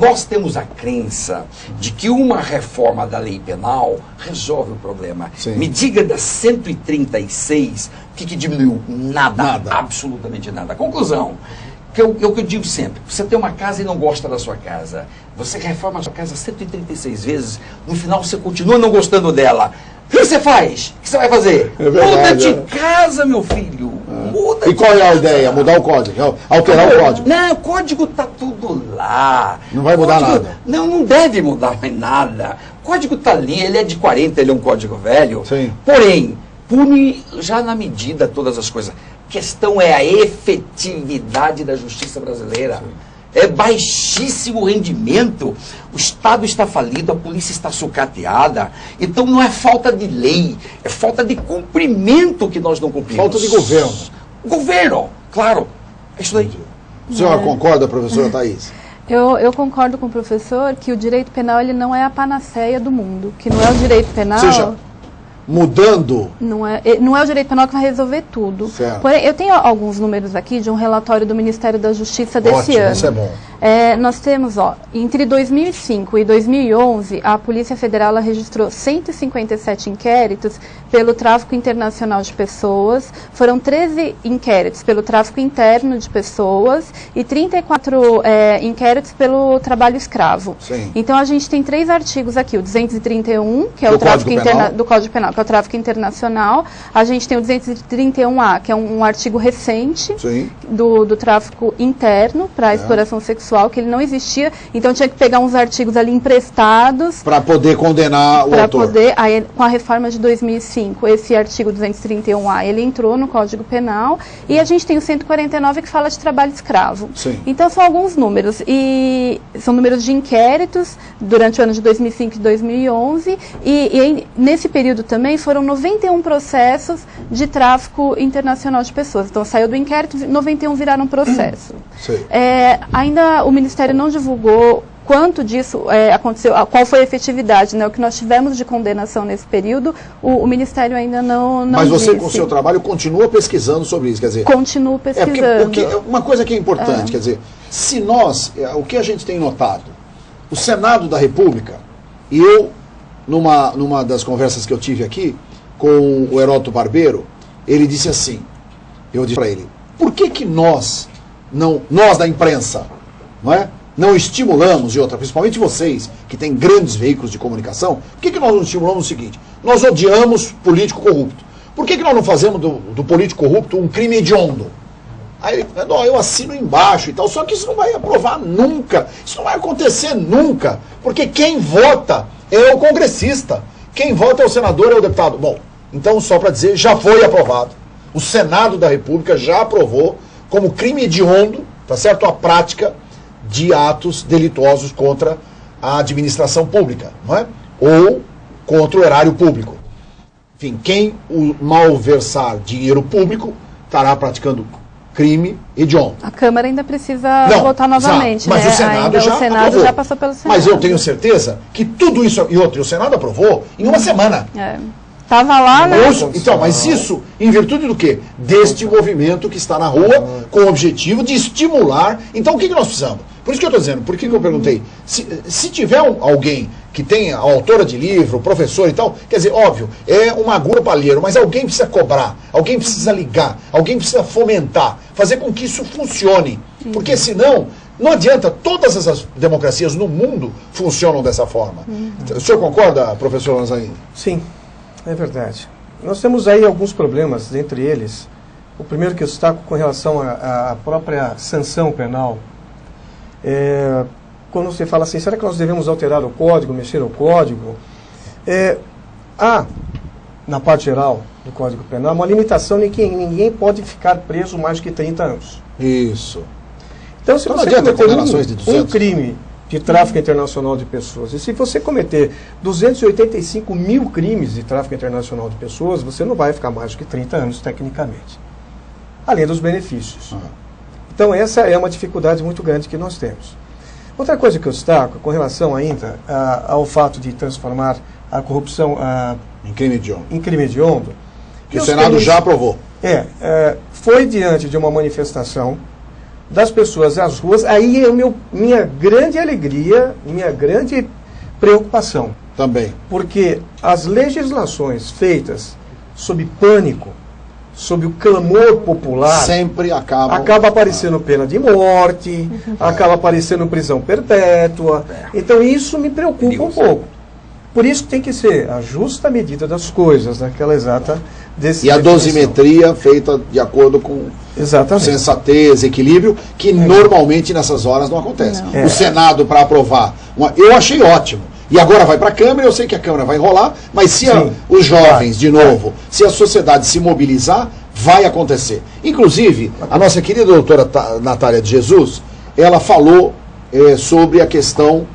Nós temos a crença de que uma reforma da lei penal resolve o problema. Sim. Me diga das 136, o que diminuiu? Nada. Absolutamente nada. Conclusão. que é o que eu digo sempre. Você tem uma casa e não gosta da sua casa. Você reforma a sua casa 136 vezes, no final você continua não gostando dela. O que você faz? O que você vai fazer? Muda de casa, meu filho. Muda. E qual é a ideia? Mudar o código? Alterar o código? Não, o código está tudo lá. Não vai mudar nada? Não deve mudar mais nada. O código está ali, ele é de 40, ele é um código velho. Sim. Porém, pune já na medida todas as coisas. A questão é a efetividade da justiça brasileira. Sim. É baixíssimo rendimento, o Estado está falido, a polícia está sucateada. Então não é falta de lei, é falta de cumprimento que nós não cumprimos. Falta de governo. Governo, claro. É isso daí. A senhora concorda, professora Thaís? Eu concordo com o professor que o direito penal ele não é a panaceia do mundo, que não é o direito penal... Mudando... Não é o direito penal que vai resolver tudo. Certo. Porém, eu tenho alguns números aqui de um relatório do Ministério da Justiça desse ano. Isso é bom. Nós temos, entre 2005 e 2011, a Polícia Federal ela registrou 157 inquéritos pelo tráfico internacional de pessoas, foram 13 inquéritos pelo tráfico interno de pessoas e 34 inquéritos pelo trabalho escravo. Sim. Então, a gente tem 3 artigos aqui, o 231, que é o tráfico do Código Penal, que é o tráfico internacional. A gente tem o 231A, que é um artigo recente do tráfico interno para exploração sexual, que ele não existia, então tinha que pegar uns artigos ali emprestados para poder condenar o autor. Aí, com a reforma de 2005, esse artigo 231A, ele entrou no Código Penal, e a gente tem o 149 que fala de trabalho escravo. Sim. Então são alguns números, e são números de inquéritos durante o ano de 2005 e 2011, e nesse período também foram 91 processos de tráfico internacional de pessoas. Então saiu do inquérito, 91 viraram processo. Ainda o Ministério não divulgou quanto disso aconteceu, qual foi a efetividade, né? O que nós tivemos de condenação nesse período, o Ministério ainda não Mas você, disse. com o seu trabalho, continua pesquisando sobre isso, quer dizer... Continuo pesquisando. Porque uma coisa que é importante, quer dizer, se nós, o que a gente tem notado, o Senado da República, e eu, numa das conversas que eu tive aqui, com o Heródoto Barbeiro, ele disse assim, eu disse para ele, por que nós da imprensa, não estimulamos, e outra, principalmente vocês, que têm grandes veículos de comunicação, por que nós não estimulamos o seguinte? Nós odiamos político corrupto. Por que nós não fazemos do político corrupto um crime hediondo? Aí eu assino embaixo e tal, só que isso não vai aprovar nunca, isso não vai acontecer nunca, porque quem vota é o congressista, quem vota é o senador, é o deputado. Bom, então só para dizer, já foi aprovado, o Senado da República já aprovou como crime hediondo, tá certo, a prática de atos delituosos contra a administração pública, não é? Ou contra o erário público. Enfim, quem malversar dinheiro público estará praticando crime hediondo. A Câmara ainda precisa votar novamente, mas né? o Senado, o Senado já passou pelo Senado. Mas eu tenho certeza que tudo isso, e o Senado aprovou em uma semana. Estava lá, né? Então, mas isso em virtude do quê? Deste movimento que está na rua com o objetivo de estimular. Então, o que nós precisamos? Por isso que eu estou dizendo, por que eu perguntei? Se tiver alguém que tenha a autora de livro, professor e tal, quer dizer, óbvio, é uma agulha palheiro, mas alguém precisa cobrar, alguém precisa ligar, alguém precisa fomentar, fazer com que isso funcione. Porque senão, não adianta, todas essas democracias no mundo funcionam dessa forma. O senhor concorda, professor Lanzaini? Sim. É verdade. Nós temos aí alguns problemas, entre eles. O primeiro que eu destaco com relação à própria sanção penal. Quando você fala assim, será que nós devemos alterar o código, mexer no código? Há, na parte geral do Código Penal, uma limitação em que ninguém pode ficar preso mais que 30 anos. Isso. Então, se você cometer um crime de tráfico internacional de pessoas, e se você cometer 285 mil crimes de tráfico internacional de pessoas, você não vai ficar mais do que 30 anos, tecnicamente. Além dos benefícios. Então, essa é uma dificuldade muito grande que nós temos. Outra coisa que eu destaco, com relação ainda ao fato de transformar a corrupção em crime hediondo. Que o Senado já aprovou. Foi diante de uma manifestação das pessoas às ruas, aí é minha grande alegria, minha grande preocupação. Também. Porque as legislações feitas sob pânico, sob o clamor popular, sempre acaba aparecendo pena de morte, acaba aparecendo prisão perpétua. Então isso me preocupa um pouco. Por isso tem que ser a justa medida das coisas, naquela exata decisão. E a dosimetria feita de acordo com sensatez, equilíbrio, que normalmente nessas horas não acontece. O Senado, para aprovar, eu achei ótimo. E agora vai para a Câmara, eu sei que a Câmara vai enrolar, mas se os jovens, de novo, se a sociedade se mobilizar, vai acontecer. Inclusive, a nossa querida doutora Natália de Jesus, ela falou sobre a questão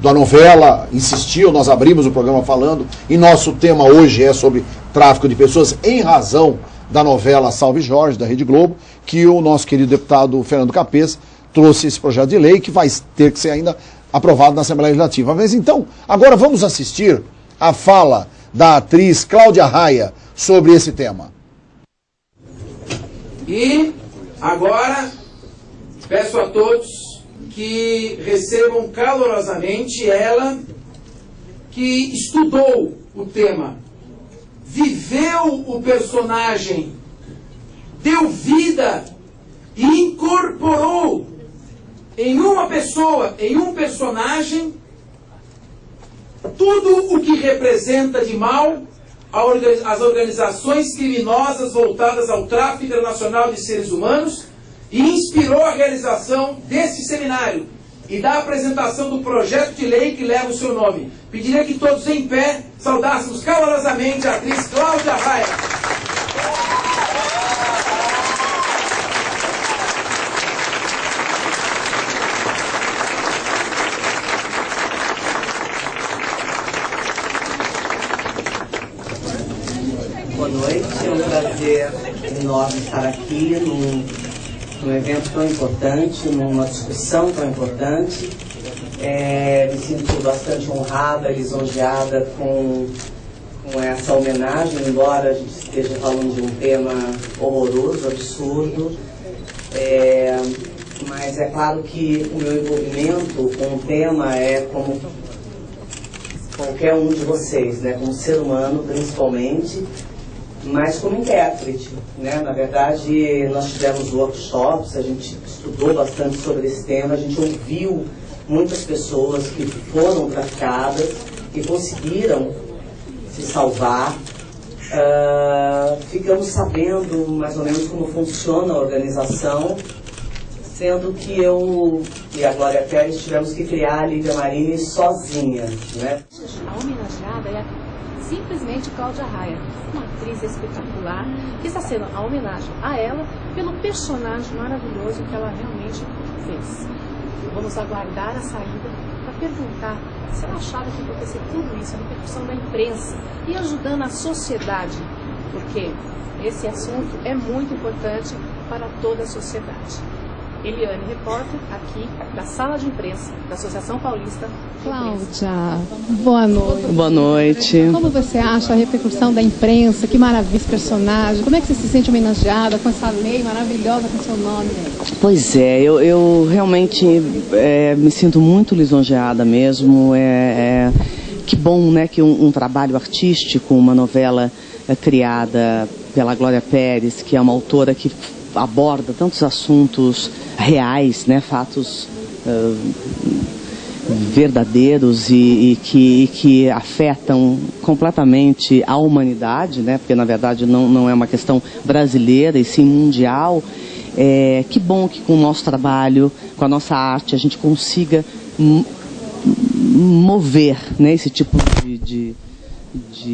da novela, insistiu, nós abrimos o programa falando, e nosso tema hoje é sobre tráfico de pessoas, em razão da novela Salve Jorge, da Rede Globo, que o nosso querido deputado Fernando Capês trouxe esse projeto de lei, que vai ter que ser ainda aprovado na Assembleia Legislativa. Mas então, agora vamos assistir a fala da atriz Cláudia Raia sobre esse tema. E agora peço a todos que recebam calorosamente ela, que estudou o tema, viveu o personagem, deu vida e incorporou em uma pessoa, em um personagem, tudo o que representa de mal as organizações criminosas voltadas ao tráfico internacional de seres humanos, e inspirou a realização desse seminário e da apresentação do projeto de lei que leva o seu nome. Pediria que todos em pé saudássemos calorosamente a atriz Cláudia Raia. Boa noite, é um prazer enorme estar aqui num evento tão importante, numa discussão tão importante. Me sinto bastante honrada e lisonjeada com essa homenagem, embora a gente esteja falando de um tema horroroso, absurdo. Mas é claro que o meu envolvimento com o tema é como qualquer um de vocês, né? Como ser humano principalmente, mas como intérprete, né? Na verdade, nós tivemos workshops, a gente estudou bastante sobre esse tema, a gente ouviu muitas pessoas que foram traficadas e conseguiram se salvar. Ficamos sabendo mais ou menos como funciona a organização, sendo que eu e a Glória Pérez tivemos que criar a Lívia Marini sozinha, né? A homenageada é simplesmente Cláudia Raia, uma atriz espetacular, que está sendo a homenagem a ela pelo personagem maravilhoso que ela realmente fez. Vamos aguardar a saída para perguntar se ela achava que ia acontecer tudo isso, a repercussão da imprensa e ajudando a sociedade, porque esse assunto é muito importante para toda a sociedade. Eliane, repórter, aqui da Sala de Imprensa da Associação Paulista de Imprensa. Cláudia, boa noite. Boa noite. Como você acha a repercussão da imprensa? Que maravilha esse personagem. Como é que você se sente homenageada com essa lei maravilhosa com seu nome? Pois é, eu realmente me sinto muito lisonjeada mesmo. Que bom, né, que um trabalho artístico, uma novela criada pela Glória Pérez, que é uma autora que aborda tantos assuntos reais, né, fatos verdadeiros e que afetam completamente a humanidade, né, porque na verdade não é uma questão brasileira e sim mundial. Que bom que com o nosso trabalho, com a nossa arte, a gente consiga mover, né, esse tipo de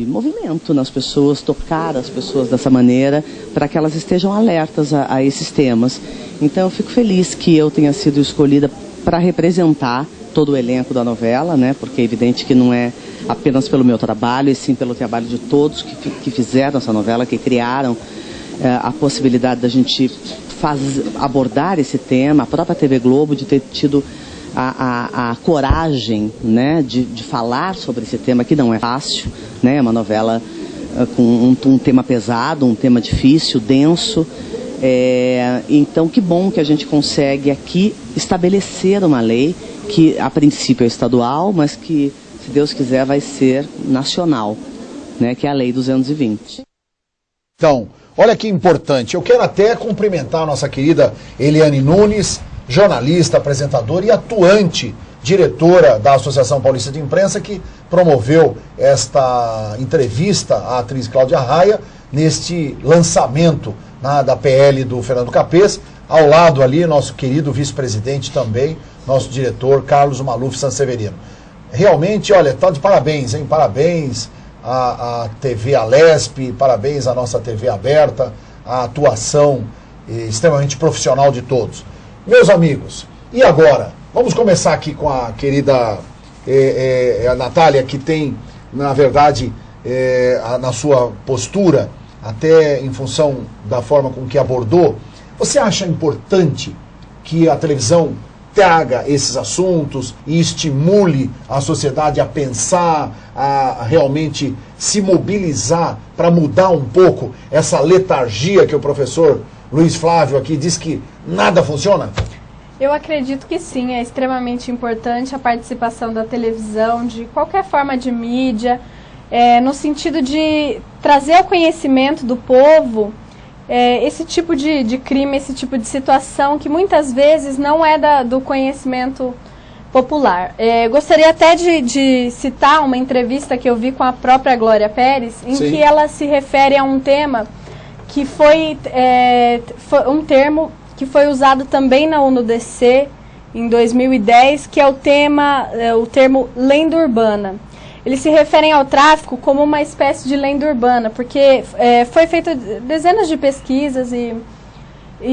movimento nas pessoas, tocar as pessoas dessa maneira, para que elas estejam alertas a esses temas. Então eu fico feliz que eu tenha sido escolhida para representar todo o elenco da novela, né? Porque é evidente que não é apenas pelo meu trabalho, e sim pelo trabalho de todos que fizeram essa novela, que criaram a possibilidade da gente abordar esse tema, a própria TV Globo de ter tido a coragem, né, de falar sobre esse tema, que não é fácil, né, é uma novela com um tema pesado, um tema difícil, denso. Então, que bom que a gente consegue aqui estabelecer uma lei que, a princípio, é estadual, mas que, se Deus quiser, vai ser nacional, né, que é a Lei 220. Então, olha que importante. Eu quero até cumprimentar a nossa querida Eliane Nunes, jornalista, apresentadora e atuante diretora da Associação Paulista de Imprensa, que promoveu esta entrevista à atriz Cláudia Raia neste lançamento da PL do Fernando Capês. Ao lado ali, nosso querido vice-presidente também, nosso diretor Carlos Maluf Sanseverino. Realmente, olha, tá de parabéns, hein? Parabéns à TV Alesp, parabéns à nossa TV aberta, a atuação extremamente profissional de todos. Meus amigos, e agora? Vamos começar aqui com a querida a Natália, que tem, na verdade, na sua postura, até em função da forma com que abordou, você acha importante que a televisão traga esses assuntos e estimule a sociedade a pensar, a realmente se mobilizar para mudar um pouco essa letargia que o professor Luiz Flávio aqui diz que nada funciona? Eu acredito que sim, é extremamente importante a participação da televisão, de qualquer forma de mídia, no sentido de trazer ao conhecimento do povo esse tipo de crime, esse tipo de situação que muitas vezes não é do conhecimento popular. Gostaria até de citar uma entrevista que eu vi com a própria Glória Pérez, em Sim. que ela se refere a um tema que foi um termo que foi usado também na ONU-DC em 2010, que é o termo lenda urbana. Eles se referem ao tráfico como uma espécie de lenda urbana, porque foi feito dezenas de pesquisas e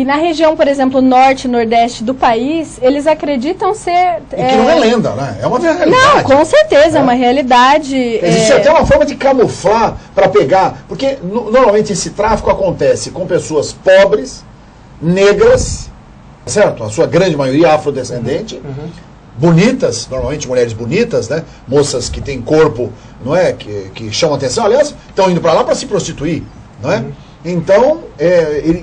na região, por exemplo, norte e nordeste do país, eles acreditam ser... E que não é lenda, né? É uma realidade. Não, com certeza, é uma realidade. Existe até uma forma de camuflar para pegar, porque normalmente esse tráfico acontece com pessoas pobres, negras, certo? A sua grande maioria afrodescendente, bonitas, normalmente mulheres bonitas, né? Moças que têm corpo, não é? Que chamam atenção, aliás, estão indo para lá para se prostituir, não é? Então,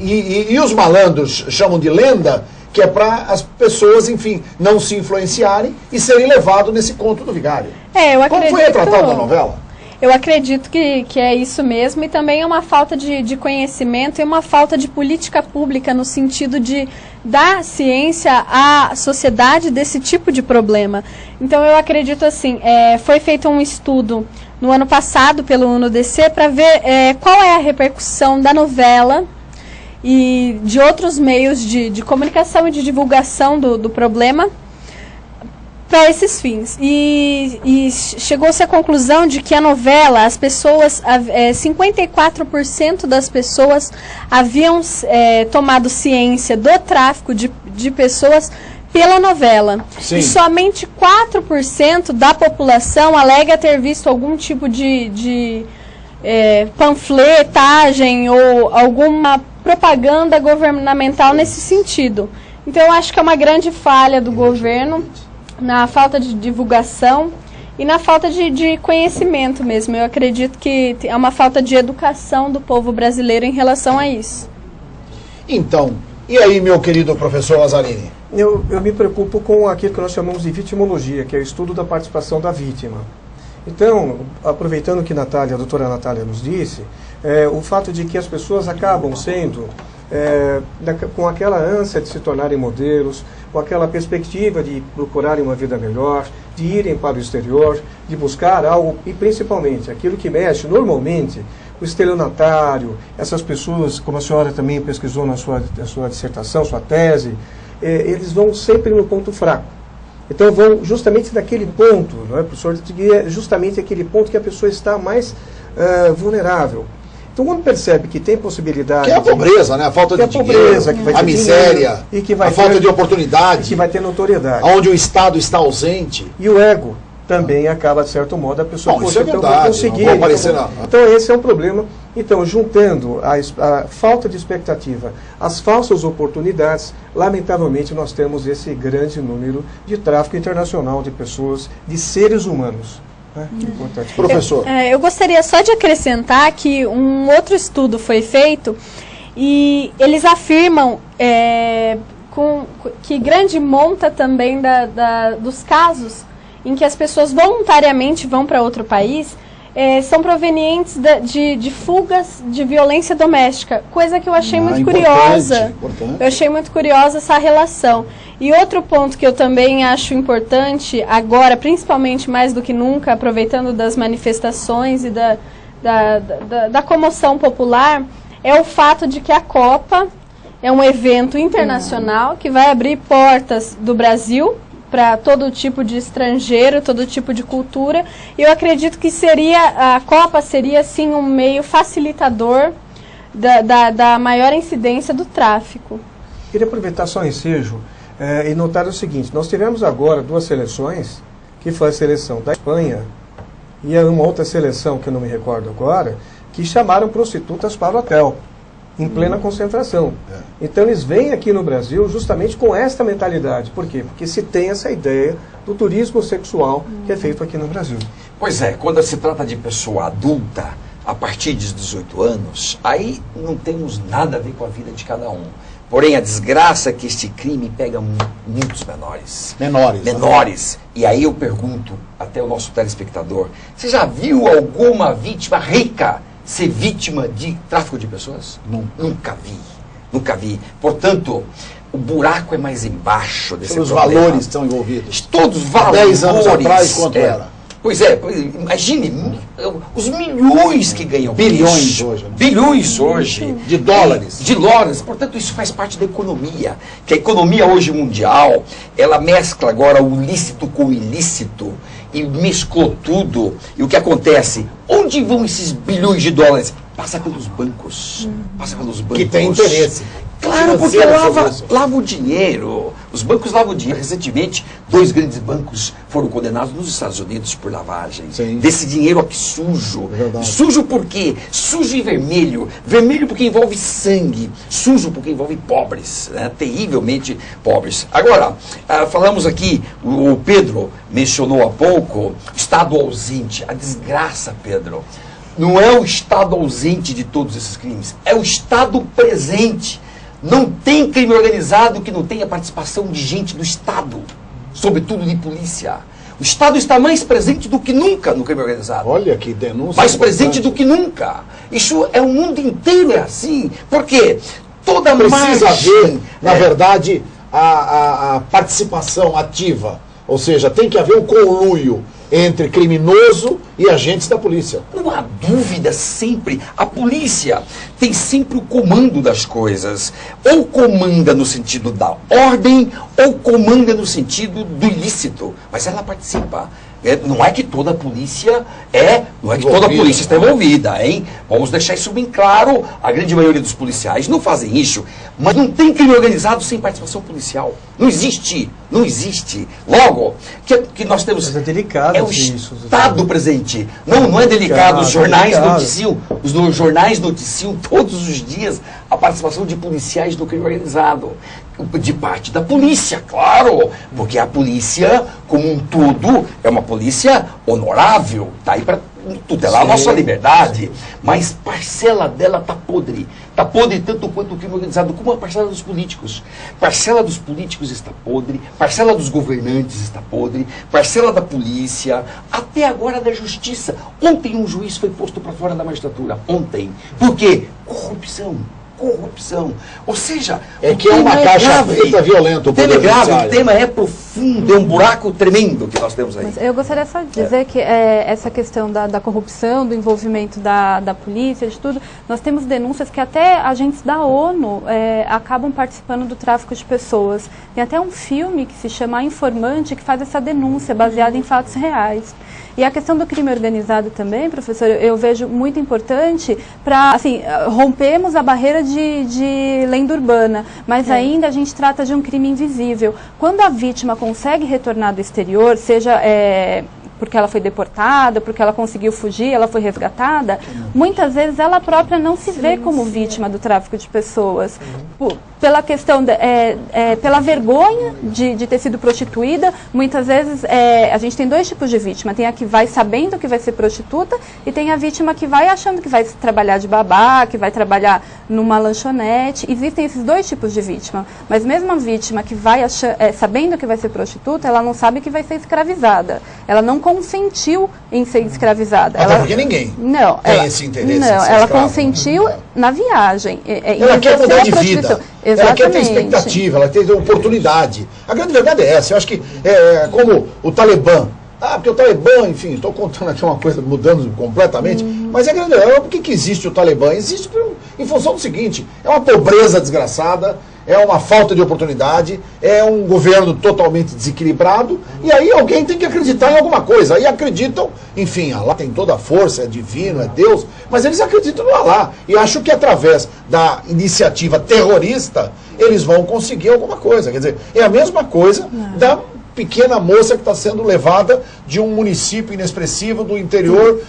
e os malandros chamam de lenda, que é para as pessoas, enfim, não se influenciarem e serem levados nesse conto do vigário. Como foi retratado na novela? Eu acredito que é isso mesmo, e também é uma falta de conhecimento e uma falta de política pública no sentido de dar ciência à sociedade desse tipo de problema. Então eu acredito assim, foi feito um estudo no ano passado pelo ONU-DC para ver qual é a repercussão da novela e de outros meios de comunicação e de divulgação do problema para esses fins. E chegou-se à conclusão de que a novela, as pessoas, 54% das pessoas haviam tomado ciência do tráfico de pessoas pela novela. Sim. E somente 4% da população alega ter visto algum tipo de panfletagem ou alguma propaganda governamental nesse sentido. Então eu acho que é uma grande falha do governo na falta de divulgação e na falta de conhecimento mesmo. Eu acredito que é uma falta de educação do povo brasileiro em relação a isso. Então, e aí, meu querido professor Lazzarini? Eu me preocupo com aquilo que nós chamamos de vitimologia, que é o estudo da participação da vítima. Então, aproveitando o que a doutora Natália nos disse, o fato de que as pessoas acabam sendo, com aquela ânsia de se tornarem modelos, com aquela perspectiva de procurarem uma vida melhor, de irem para o exterior, de buscar algo, e principalmente aquilo que mexe normalmente o estelionatário, essas pessoas, como a senhora também pesquisou na sua dissertação, sua tese, eles vão sempre no ponto fraco. Então vão justamente naquele ponto, não é, professor? Justamente aquele ponto que a pessoa está mais vulnerável. Então, quando percebe que tem possibilidade... Que é a pobreza, né? A falta de dinheiro, a miséria, e que vai a falta de oportunidade. Que vai ter notoriedade. Onde o Estado está ausente. E o ego também acaba, de certo modo, a pessoa... Bom, isso é verdade, conseguir, não vou aparecer não. Então, esse é um problema. Então, juntando a falta de expectativa, as falsas oportunidades, lamentavelmente, nós temos esse grande número de tráfico internacional de pessoas, de seres humanos. Importante. Professor. Eu gostaria só de acrescentar que um outro estudo foi feito e eles afirmam que grande monta também dos casos em que as pessoas voluntariamente vão para outro país são provenientes de fugas de violência doméstica, coisa que eu achei muito importante, curiosa. importante. Eu achei muito curiosa essa relação. E outro ponto que eu também acho importante, agora, principalmente mais do que nunca, aproveitando das manifestações e da comoção popular, é o fato de que a Copa é um evento internacional que vai abrir portas do Brasil para todo tipo de estrangeiro, todo tipo de cultura. E eu acredito que a Copa seria, assim, um meio facilitador da maior incidência do tráfico. Queria aproveitar só o ensejo e notar o seguinte: nós tivemos agora 2 seleções, que foi a seleção da Espanha e uma outra seleção, que eu não me recordo agora, que chamaram prostitutas para o hotel, em plena concentração. Então eles vêm aqui no Brasil justamente com esta mentalidade. Por quê? Porque se tem essa ideia do turismo sexual que é feito aqui no Brasil. Pois é, quando se trata de pessoa adulta, a partir de 18 anos, aí não temos nada a ver com a vida de cada um. Porém, a desgraça é que este crime pega muitos menores. Menores. E aí eu pergunto, até o nosso telespectador, você já viu alguma vítima rica ser vítima de tráfico de pessoas? Nunca vi. Portanto, o buraco é mais embaixo desse problema. Os valores estão envolvidos. Todos os valores. 10 anos atrás, quanto era? Pois é, imagine os milhões que ganham. Bilhões hoje. Né? Bilhões hoje. De dólares. De dólares. Portanto, isso faz parte da economia. Que a economia hoje mundial, ela mescla agora o lícito com o ilícito e mesclou tudo. E o que acontece? Onde vão esses bilhões de dólares? Passa pelos bancos. Que tem interesse. Claro, porque lava o dinheiro. Os bancos lavam o dinheiro. Recentemente, 2 grandes bancos foram condenados nos Estados Unidos por lavagem. Sim. Desse dinheiro aqui sujo. Verdade. Sujo por quê? Sujo e vermelho. Vermelho porque envolve sangue. Sujo porque envolve pobres. Né? Terrivelmente pobres. Agora, falamos aqui, o Pedro mencionou há pouco, Estado ausente. A desgraça, Pedro, não é o Estado ausente de todos esses crimes. É o Estado presente. Não tem crime organizado que não tenha participação de gente do Estado, sobretudo de polícia. O Estado está mais presente do que nunca no crime organizado. Olha que denúncia. Mais presente do que nunca. Isso é o mundo inteiro, é assim. Por quê? Toda precisa haver, na verdade, a participação ativa. Ou seja, tem que haver um conluio entre criminoso e agentes da polícia. Não há dúvida, sempre. A polícia tem sempre o comando das coisas. Ou comanda no sentido da ordem, ou comanda no sentido do ilícito. Mas ela participa. Não é que toda a polícia está envolvida, hein? Vamos deixar isso bem claro. A grande maioria dos policiais não fazem isso. Mas não tem crime organizado sem participação policial. Não existe. Logo, que nós temos... Mas é delicado o Estado presente. Não é delicado. Os jornais noticiam. Os jornais noticiam todos os dias a participação de policiais no crime organizado. De parte da polícia, claro. Porque a polícia, como um todo, é uma polícia honorável. Está aí para tutelar a nossa liberdade. Mas parcela dela está podre. Está podre tanto quanto o crime organizado, como a parcela dos políticos. Parcela dos políticos está podre, parcela dos governantes está podre, parcela da polícia, até agora da justiça. Ontem um juiz foi posto para fora da magistratura. Ontem. Por quê? Corrupção. Ou seja, é uma caixa preta violenta. O tema é grave, o tema é profundo, é um buraco tremendo que nós temos aí. Mas eu gostaria só de dizer que essa questão da corrupção, do envolvimento da polícia, de tudo, nós temos denúncias que até agentes da ONU acabam participando do tráfico de pessoas. Tem até um filme que se chama Informante, que faz essa denúncia baseada em fatos reais. E a questão do crime organizado também, professor, eu vejo muito importante para, assim, rompemos a barreira de lenda urbana, mas ainda a gente trata de um crime invisível. Quando a vítima consegue retornar do exterior, seja porque ela foi deportada, porque ela conseguiu fugir, ela foi resgatada, muitas vezes ela própria não se vê como vítima do tráfico de pessoas. Pela questão, pela vergonha de ter sido prostituída, muitas vezes a gente tem 2 tipos de vítima. Tem a que vai sabendo que vai ser prostituta e tem a vítima que vai achando que vai trabalhar de babá, que vai trabalhar numa lanchonete. Existem esses 2 tipos de vítima. Mas mesmo a vítima que vai sabendo que vai ser prostituta, ela não sabe que vai ser escravizada. ela não consentiu em ser escravizada. Até porque ninguém tem esse interesse. Não, ela consentiu na viagem. Ela quer mudar de vida. Exatamente. Ela quer ter expectativa, ela quer ter oportunidade. A grande verdade é essa. Eu acho que é como o Talibã. Porque o Talibã, enfim, estou contando aqui uma coisa, mudando completamente, mas a grande verdade é por que existe o Talibã? Existe em função do seguinte, é uma pobreza desgraçada, é uma falta de oportunidade, é um governo totalmente desequilibrado, e aí alguém tem que acreditar em alguma coisa. Aí acreditam, enfim, Allah tem toda a força, é divino, é Deus, mas eles acreditam no Allah. E acho que através da iniciativa terrorista, eles vão conseguir alguma coisa. Quer dizer, é a mesma coisa da pequena moça que está sendo levada de um município inexpressivo do interior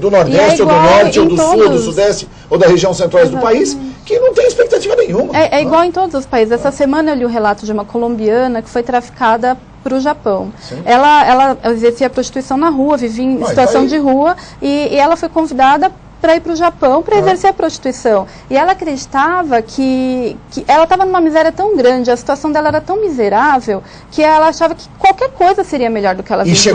do Nordeste, ou do Norte, ou do Sul, do Sudeste, ou da região central do país, que não tem expectativa nenhuma. É igual em todos os países. Essa semana eu li o relato de uma colombiana que foi traficada para o Japão. Ela exercia prostituição na rua, vivia em situação de rua, e ela foi convidada para ir para o Japão para exercer a prostituição. E ela acreditava que ela estava numa miséria tão grande, a situação dela era tão miserável, que ela achava que qualquer coisa seria melhor do que ela vivia.